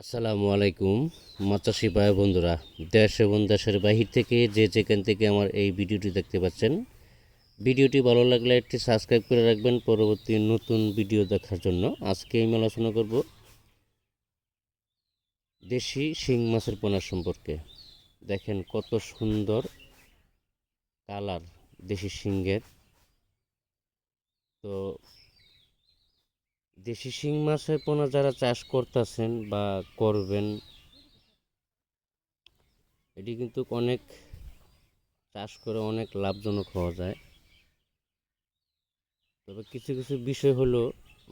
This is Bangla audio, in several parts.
আসসালামু আলাইকুম মাছাশি ভাই বন্ধুরা, দেশ এবং দেশের বাহির থেকে যে যেখান থেকে আমার এই ভিডিওটি দেখতে পাচ্ছেন, ভিডিওটি ভালো লাগলে একটি সাবস্ক্রাইব করে রাখবেন পরবর্তী নতুন ভিডিও দেখার জন্য। আজকে আমি আলোচনা করব দেশি শিং মাছের পোনা সম্পর্কে। দেখেন কত সুন্দর কালার দেশি শিংয়ের। তো দেশি শিং মাছের পোনা যারা চাষ করতেছেন বা করবেন, এটি কিন্তু অনেক চাষ করে অনেক লাভজনক হওয়া যায়। তবে কিছু কিছু বিষয় হলো,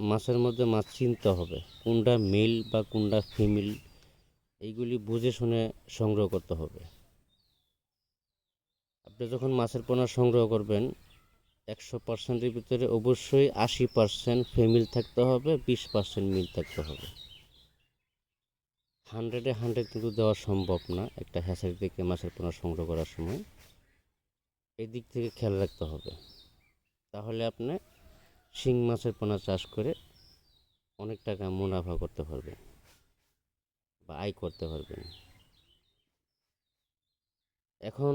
মাছের মধ্যে মাছ চিনতে হবে কোনটা মেল বা কোনটা ফিমেল, এইগুলি বুঝে শুনে সংগ্রহ করতে হবে। আপনি যখন মাছের পোনা সংগ্রহ করবেন, 100%-এর ভিতরে অবশ্যই 80% ফিমেল থাকতে হবে, 20% মেল থাকতে হবে। 100-এ 100 কিন্তু দেওয়া সম্ভব না একটা হ্যাচারি থেকে মাছের পোনা সংগ্রহ করার সময়। এই দিক থেকে খেয়াল রাখতে হবে, তাহলে আপনি শিং মাছের পোনা চাষ করে অনেক টাকা মুনাফা করতে পারবেন বা আয় করতে পারবেন। এখন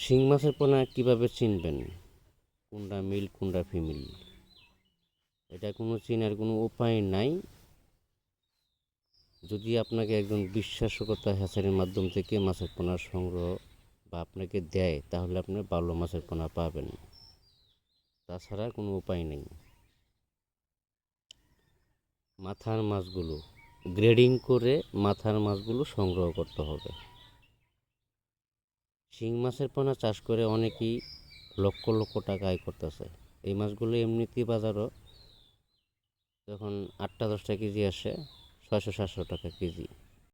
শিং মাছের পোনা কিভাবে চিনবেন কোনটা মেল কোনটা ফিমেল, এটা কোনো চেনার কোনো উপায় নাই। যদি আপনাকে একজন বিশ্বাসকতা হ্যাচারির মাধ্যম থেকে মাছের পোনা সংগ্রহ বা আপনাকে দেয়, তাহলে আপনি ভালো মাছের পোনা পাবেন, তাছাড়া কোনো উপায় নেই। মাথার মাছগুলো গ্রেডিং করে মাথার মাছগুলো সংগ্রহ করতে হবে। শিং মাছের পোনা চাষ করে অনেকেই লক্ষ লক্ষ টাকা আয় করতেছে। এই মাছগুলো এমনিতেই বাজারও যখন 8-10 কেজি আসে 600-700 টাকা কেজি।